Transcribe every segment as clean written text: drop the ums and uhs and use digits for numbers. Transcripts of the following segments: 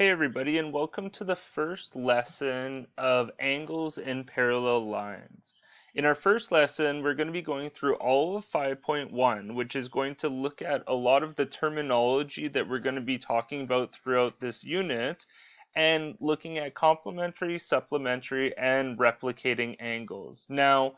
Hey everybody, and welcome to the first lesson of angles and parallel lines. In our first lesson, we're going to be going through all of 5.1, which is going to look at a lot of the terminology that we're going to be talking about throughout this unit, and looking at complementary, supplementary, and replicating angles. Now,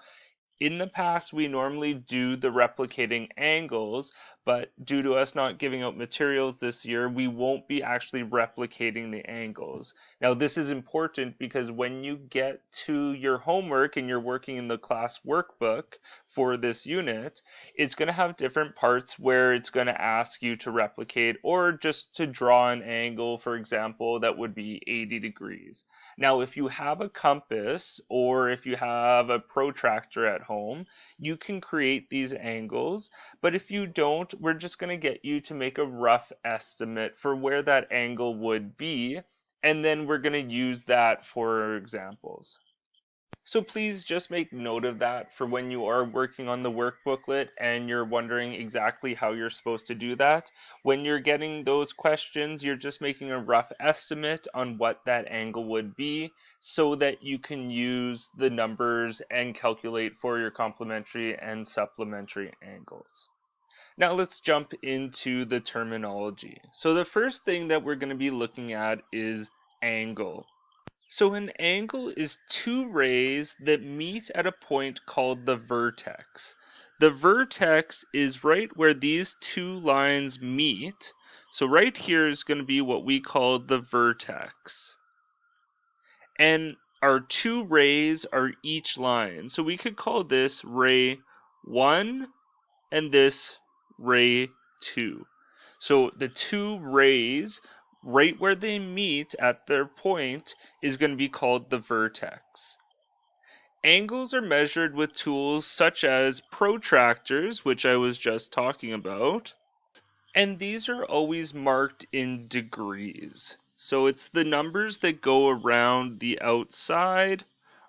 in the past, we normally do the replicating angles, but due to us not giving out materials this year, we won't be actually replicating the angles. Now, this is important because when you get to your homework and you're working in the class workbook for this unit, it's going to have different parts where it's going to ask you to replicate or just to draw an angle, for example, that would be 80 degrees. Now, if you have a compass or if you have a protractor at home, you can create these angles, but if you don't, we're just going to get you to make a rough estimate for where that angle would be, and then we're going to use that for examples. So please just make note of that for when you are working on the workbooklet and you're wondering exactly how you're supposed to do that. When you're getting those questions, you're just making a rough estimate on what that angle would be so that you can use the numbers and calculate for your complementary and supplementary angles. Now let's jump into the terminology. So the first thing that we're going to be looking at is angle. So an angle is two rays that meet at a point called the vertex. The vertex is right where these two lines meet. So right here is going to be what we call the vertex. And our two rays are each line. So we could call this ray 1 and this ray 2. So the two rays right where they meet at their point is going to be called the vertex. Angles are measured with tools such as protractors, which I was just talking about, and these are always marked in degrees. So it's the numbers that go around the outside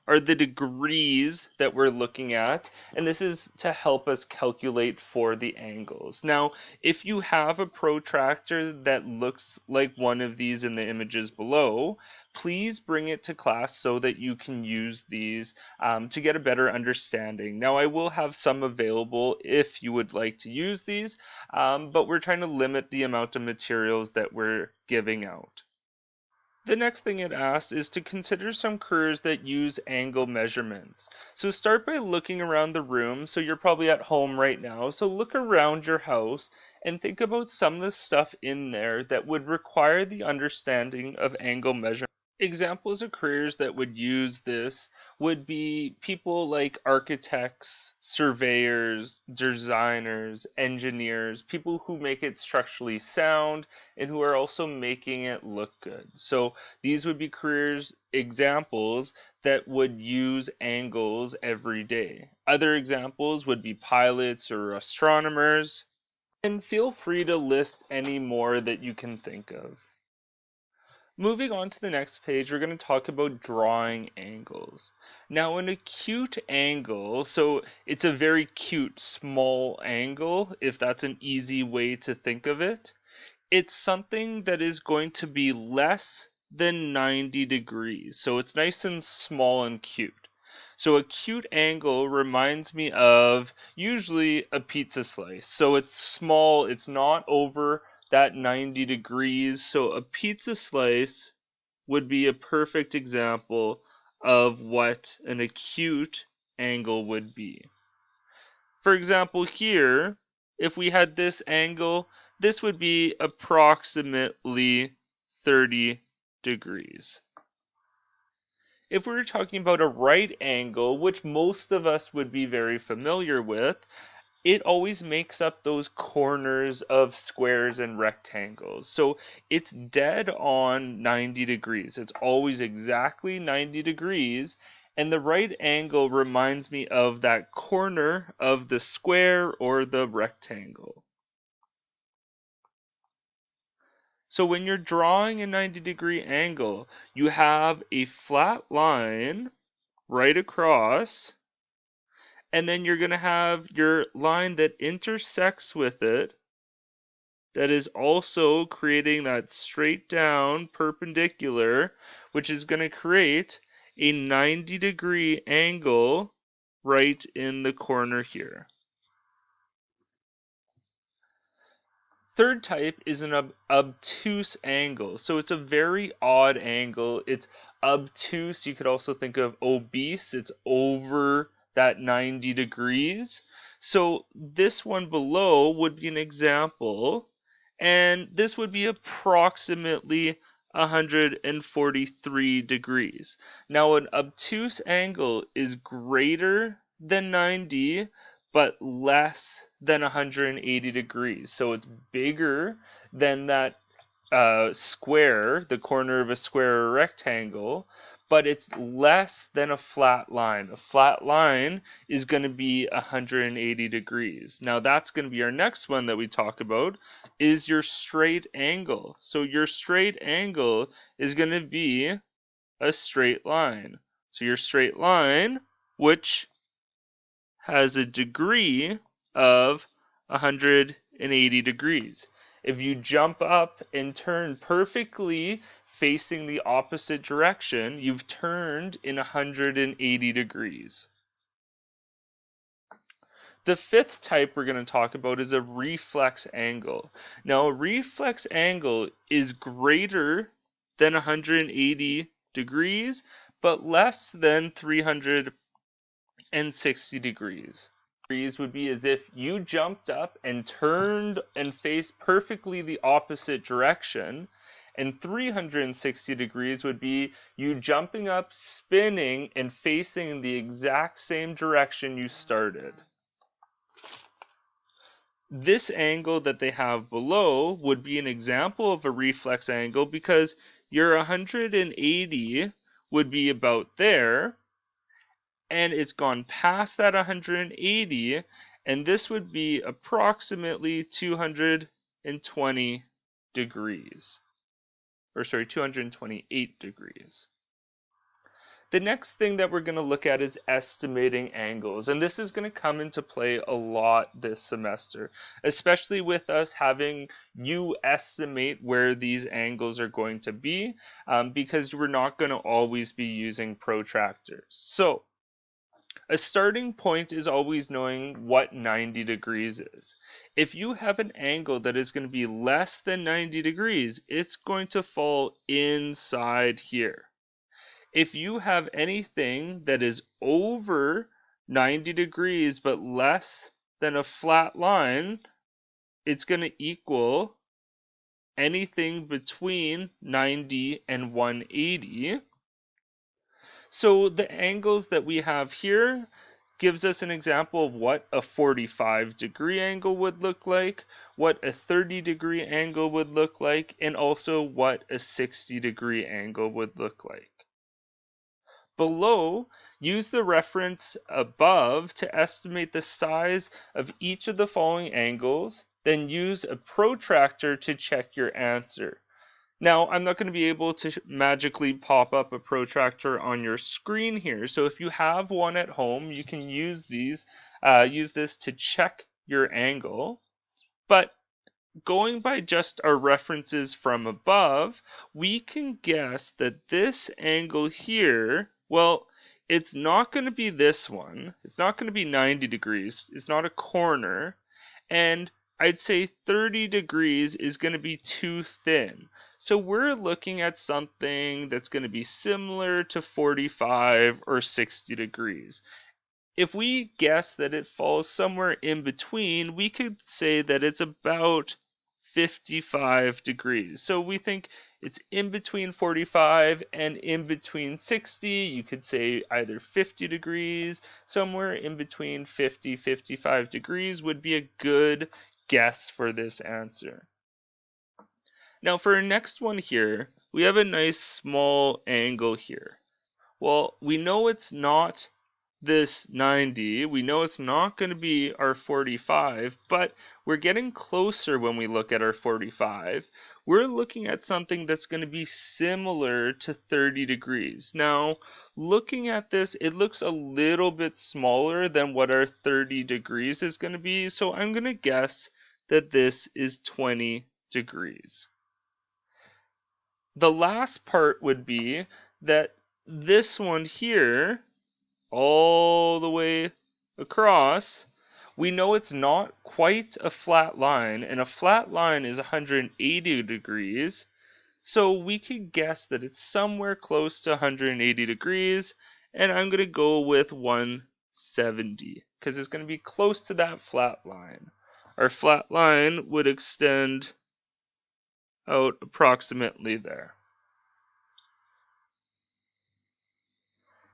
are the degrees that we're looking at, and this is to help us calculate for the angles. Now, if you have a protractor that looks like one of these in the images below, please bring it to class so that you can use these to get a better understanding. Now, I will have some available if you would like to use these, but we're trying to limit the amount of materials that we're giving out. The next thing it asks is to consider some curves that use angle measurements. So start by looking around the room. So you're probably at home right now. So look around your house and think about some of the stuff in there that would require the understanding of angle measurement. Examples of careers that would use this would be people like architects, surveyors, designers, engineers, people who make it structurally sound and who are also making it look good. So these would be careers examples that would use angles every day. Other examples would be pilots or astronomers. And feel free to list any more that you can think of. Moving on to the next page, we're going to talk about drawing angles. Now, an acute angle, so it's a very cute small angle, if that's an easy way to think of it. It's something that is going to be less than 90 degrees. So it's nice and small and cute. So acute angle reminds me of usually a pizza slice. So it's small, it's not over that 90 degrees. So a pizza slice would be a perfect example of what an acute angle would be. For example, here, if we had this angle, this would be approximately 30 degrees. If we were talking about a right angle, which most of us would be very familiar with, it always makes up those corners of squares and rectangles. So it's dead on 90 degrees. It's always exactly 90 degrees. And the right angle reminds me of that corner of the square or the rectangle. So when you're drawing a 90-degree angle, you have a flat line right across, and then you're going to have your line that intersects with it that is also creating that straight down perpendicular, which is going to create a 90-degree angle right in the corner here. Third type is an obtuse angle. So it's a very odd angle. It's obtuse. You could also think of obese. It's over that 90 degrees. So this one below would be an example. And this would be approximately 143 degrees. Now an obtuse angle is greater than 90, but less than 180 degrees. So it's bigger than that square, the corner of a square or rectangle, but it's less than a flat line. A flat line is going to be 180 degrees. Now that's going to be our next one that we talk about, is your straight angle. So your straight angle is going to be a straight line. So your straight line, which has a degree of 180 degrees. If you jump up and turn perfectly facing the opposite direction, you've turned in 180 degrees. The fifth type we're going to talk about is a reflex angle. Now, a reflex angle is greater than 180 degrees, but less than 360 degrees. Would be as if you jumped up and turned and faced perfectly the opposite direction, and 360 degrees would be you jumping up, spinning, and facing the exact same direction you started. This angle that they have below would be an example of a reflex angle because your 180 would be about there, and it's gone past that 180, and this would be approximately 220 degrees. Or sorry, 228 degrees. The next thing that we're going to look at is estimating angles, and this is going to come into play a lot this semester, especially with us having you estimate where these angles are going to be, because we're not going to always be using protractors. So a starting point is always knowing what 90 degrees is. If you have an angle that is going to be less than 90 degrees, it's going to fall inside here. If you have anything that is over 90 degrees but less than a flat line, it's going to equal anything between 90 and 180. So the angles that we have here gives us an example of what a 45-degree angle would look like, what a 30-degree angle would look like, and also what a 60-degree angle would look like. Below, use the reference above to estimate the size of each of the following angles, then use a protractor to check your answer. Now, I'm not going to be able to magically pop up a protractor on your screen here, so if you have one at home, you can use this to check your angle. But going by just our references from above, we can guess that this angle here, well, it's not going to be this one. It's not going to be 90 degrees. It's not a corner. And I'd say 30 degrees is going to be too thin. So we're looking at something that's going to be similar to 45 or 60 degrees. If we guess that it falls somewhere in between, we could say that it's about 55 degrees. So we think it's in between 45 and in between 60. You could say either 50 degrees, somewhere in between 50-55 degrees would be a good guess for this answer. Now for our next one here, we have a nice small angle here. Well, we know it's not this 90, we know it's not going to be our 45, but we're getting closer when we look at our 45. We're looking at something that's going to be similar to 30 degrees. Now, looking at this, it looks a little bit smaller than what our 30 degrees is going to be, so I'm going to guess that this is 20 degrees. The last part would be that this one here, all the way across, we know it's not quite a flat line, and a flat line is 180 degrees, so we could guess that it's somewhere close to 180 degrees, and I'm going to go with 170, because it's going to be close to that flat line. Our flat line would extend out approximately there.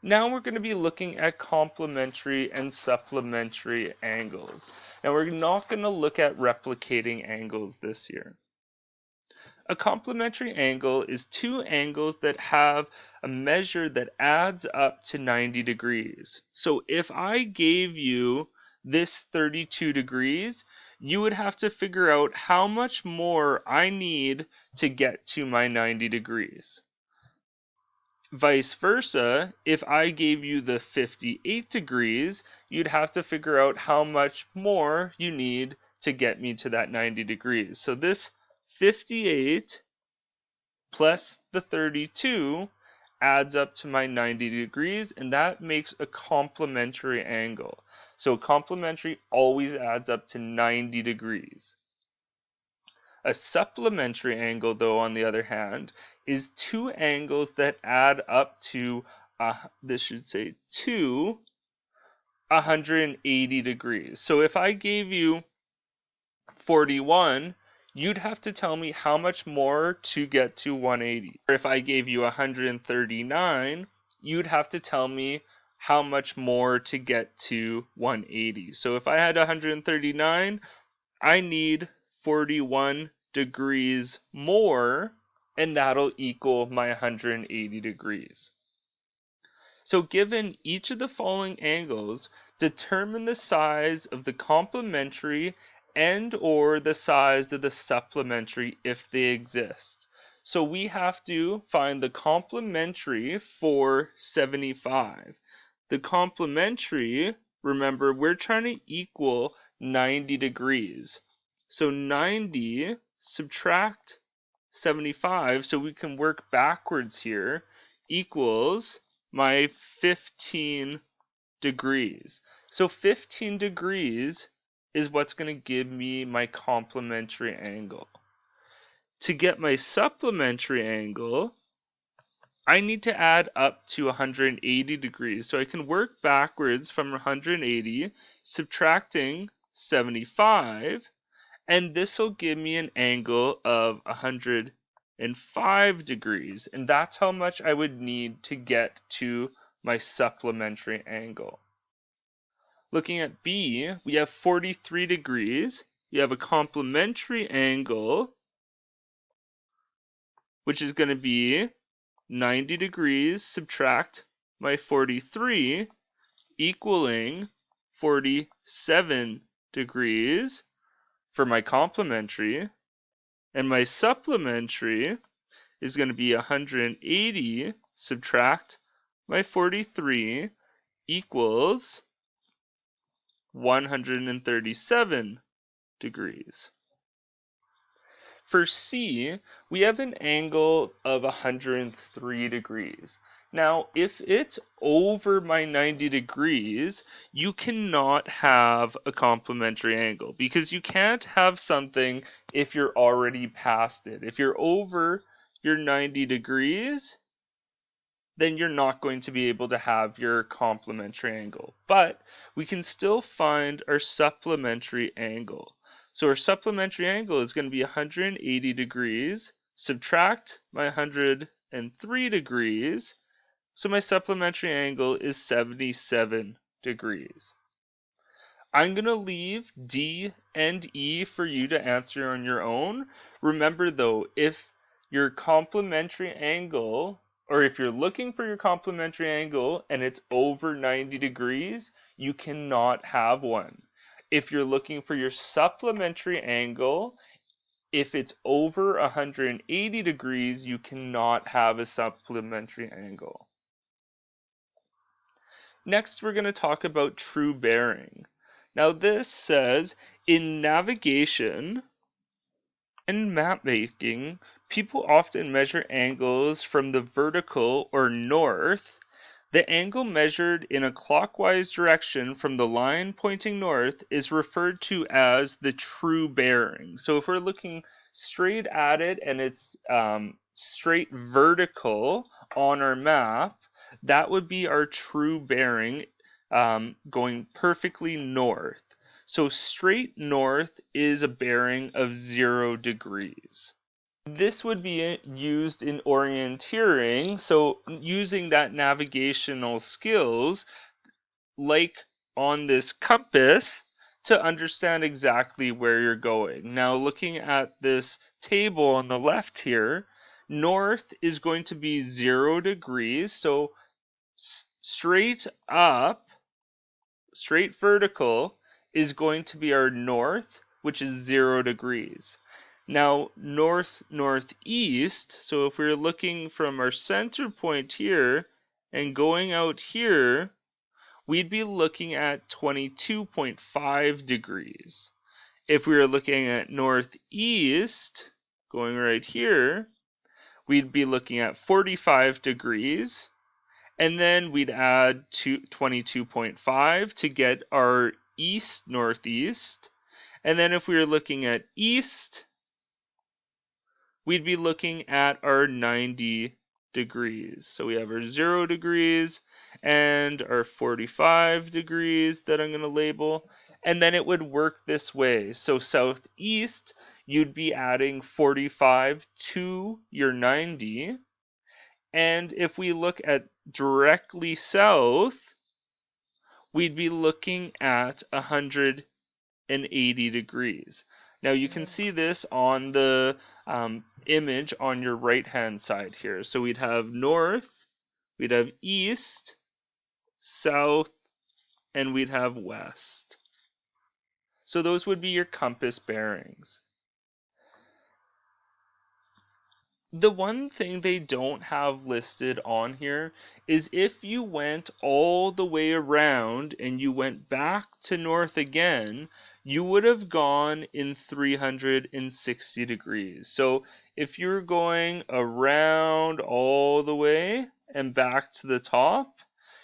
Now we're going to be looking at complementary and supplementary angles. Now we're not going to look at replicating angles this year. A complementary angle is two angles that have a measure that adds up to 90 degrees. So if I gave you this 32 degrees, you would have to figure out how much more I need to get to my 90 degrees. Vice versa, if I gave you the 58 degrees, you'd have to figure out how much more you need to get me to that 90 degrees. So this 58 plus the 32 adds up to my 90 degrees, and that makes a complementary angle. So complementary always adds up to 90 degrees. A supplementary angle, though, on the other hand, is two angles that add up to, this should say, to 180 degrees. So if I gave you 41, you'd have to tell me how much more to get to 180. Or if I gave you 139, you'd have to tell me how much more to get to 180. So if I had 139, I need 41 degrees more, and that'll equal my 180 degrees. So given each of the following angles, determine the size of the complementary and or the size of the supplementary if they exist. So we have to find the complementary for 75. The complementary, remember, we're trying to equal 90 degrees. So 90 subtract 75, so we can work backwards here, equals my 15 degrees. So 15 degrees is what's going to give me my complementary angle. To get my supplementary angle, I need to add up to 180 degrees. So I can work backwards from 180, subtracting 75, and this will give me an angle of 105 degrees. And that's how much I would need to get to my supplementary angle. Looking at B, we have 43 degrees. We have a complementary angle, which is going to be 90 degrees subtract my 43, equaling 47 degrees for my complementary. And my supplementary is going to be 180 subtract my 43 equals 137 degrees. For C, we have an angle of 103 degrees. Now, if it's over my 90 degrees, you cannot have a complementary angle because you can't have something if you're already past it. If you're over your 90 degrees, then you're not going to be able to have your complementary angle. But we can still find our supplementary angle. So our supplementary angle is going to be 180 degrees, subtract my 103 degrees, so my supplementary angle is 77 degrees. I'm going to leave D and E for you to answer on your own. Remember though, if your complementary angle, or if you're looking for your complementary angle and it's over 90 degrees, you cannot have one. If you're looking for your supplementary angle, if it's over 180 degrees, you cannot have a supplementary angle. Next, we're going to talk about true bearing. Now this says, in navigation and map making, people often measure angles from the vertical or north. The angle measured in a clockwise direction from the line pointing north is referred to as the true bearing. So if we're looking straight at it and it's straight vertical on our map, that would be our true bearing, going perfectly north. So straight north is a bearing of 0 degrees. This would be used in orienteering, so using that navigational skills, like on this compass, to understand exactly where you're going. Now, looking at this table on the left here, north is going to be 0 degrees, so straight up, straight vertical is going to be our north, which is 0 degrees. Now, north northeast, so if we're looking from our center point here and going out here, we'd be looking at 22.5 degrees. If we were looking at northeast, going right here, we'd be looking at 45 degrees. And then we'd add 22.5 to get our east northeast. And then if we were looking at east, we'd be looking at our 90 degrees. So we have our 0 degrees and our 45 degrees that I'm going to label. And then it would work this way. So southeast, you'd be adding 45 to your 90. And if we look at directly south, we'd be looking at 180 degrees. Now you can see this on the image on your right hand side here. So we'd have north, we'd have east, south, and we'd have west. So those would be your compass bearings. The one thing they don't have listed on here is if you went all the way around and you went back to north again, you would have gone in 360 degrees. So if you're going around all the way and back to the top,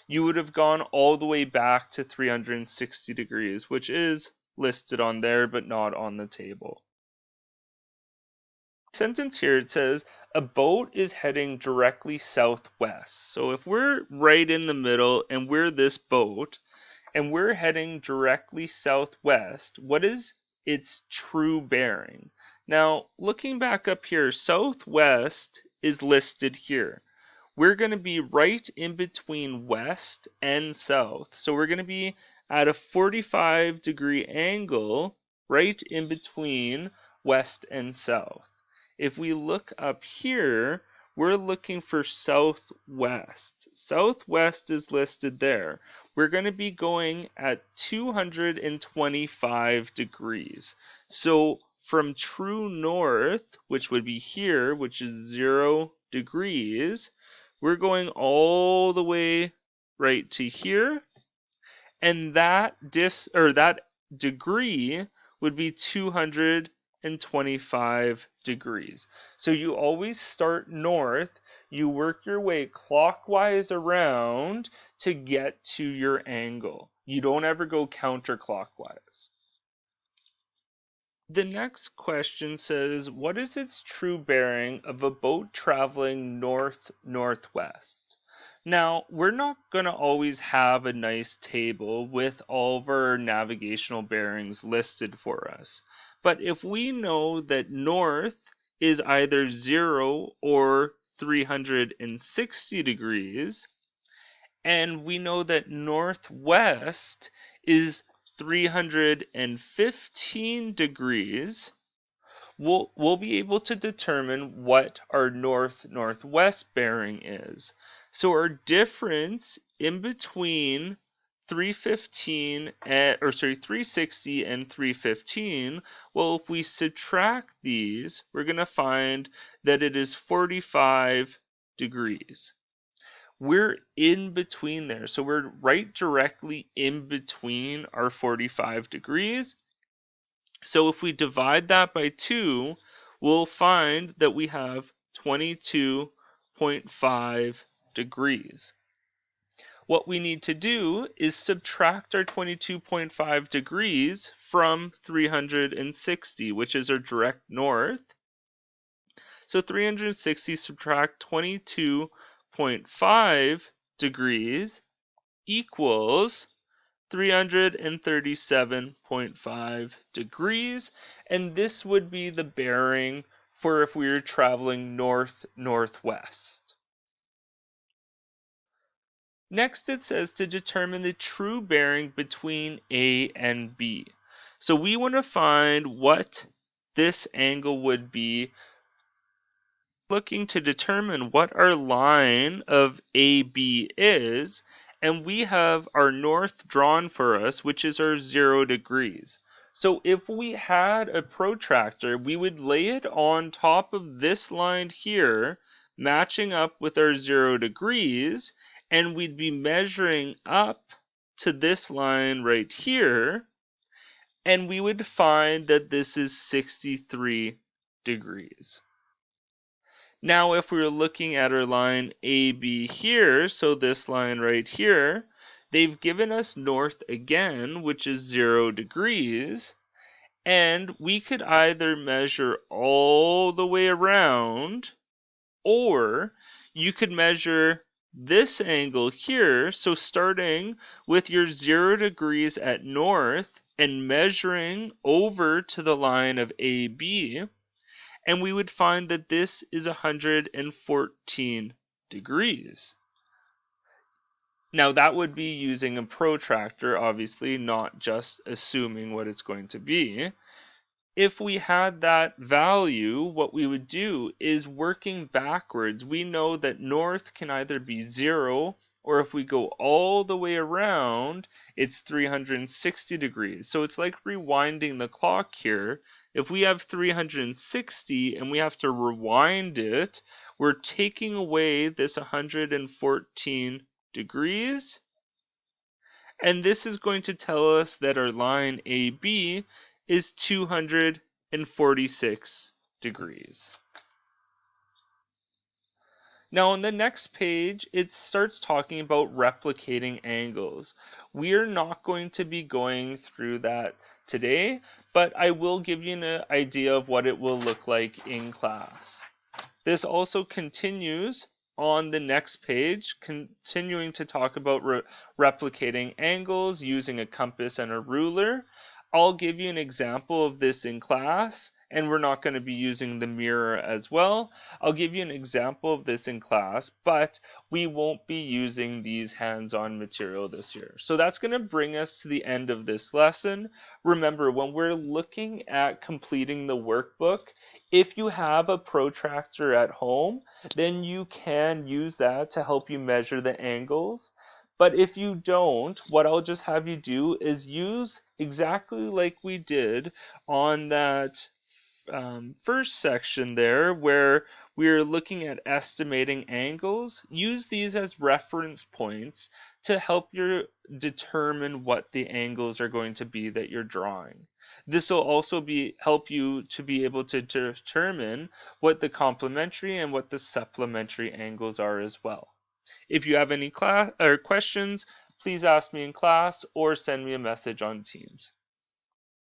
you would have gone all the way back to 360 degrees, which is listed on there but not on the table. Sentence here, it says a boat is heading directly southwest. So if we're right in the middle and we're this boat and we're heading directly southwest, what is its true bearing? Now, looking back up here, southwest is listed here. We're going to be right in between west and south. So we're going to be at a 45-degree angle right in between west and south. If we look up here, we're looking for southwest. Southwest is listed there. We're going to be going at 225 degrees. So from true north, which would be here, which is 0 degrees, we're going all the way right to here, and that degree would be 225 degrees. So you always start north, you work your way clockwise around to get to your angle. You don't ever go counterclockwise. The next question says, what is its true bearing of a boat traveling north-northwest? Now, we're not going to always have a nice table with all of our navigational bearings listed for us. But if we know that north is either 0 or 360 degrees, and we know that northwest is 315 degrees, we'll be able to determine what our north-northwest bearing is. So our difference in between 360 and 315, well, if we subtract these, we're going to find that it is 45 degrees. we're in between there. So we're right directly in between our 45 degrees. So if we divide that by 2, we'll find that we have 22.5 degrees. What we need to do is subtract our 22.5 degrees from 360, which is our direct north. So 360 subtract 22.5 degrees equals 337.5 degrees, and this would be the bearing for if we were traveling north-northwest. Next, it says to determine the true bearing between A and B. So we want to find what this angle would be, looking to determine what our line of AB is, and we have our north drawn for us, which is our 0 degrees. So if we had a protractor, we would lay it on top of this line here, matching up with our 0 degrees, and we'd be measuring up to this line right here, and we would find that this is 63 degrees. Now, if we were looking at our line AB here, so this line right here, they've given us north again, which is 0 degrees, and we could either measure all the way around, or you could measure this angle here, so starting with your 0 degrees at north and measuring over to the line of AB, and we would find that this is 114 degrees. Now that would be using a protractor, obviously, not just assuming what it's going to be. If we had that value, what we would do is working backwards. We know that north can either be 0, or if we go all the way around, it's 360 degrees. So it's like rewinding the clock here. If we have 360 and we have to rewind it, we're taking away this 114 degrees. And this is going to tell us that our line AB is 246 degrees. Now on the next page, it starts talking about replicating angles. We are not going to be going through that today, but I will give you an idea of what it will look like in class. This also continues on the next page, continuing to talk about replicating angles using a compass and a ruler. I'll give you an example of this in class, and we're not going to be using the mirror as well. I'll give you an example of this in class, but we won't be using these hands-on material this year. So that's going to bring us to the end of this lesson. Remember, when we're looking at completing the workbook, if you have a protractor at home, then you can use that to help you measure the angles. But if you don't, what I'll just have you do is use exactly like we did on that first section there, where we're looking at estimating angles. Use these as reference points to help you determine what the angles are going to be that you're drawing. This will also help you to be able to determine what the complementary and what the supplementary angles are as well. If you have any questions, please ask me in class or send me a message on Teams.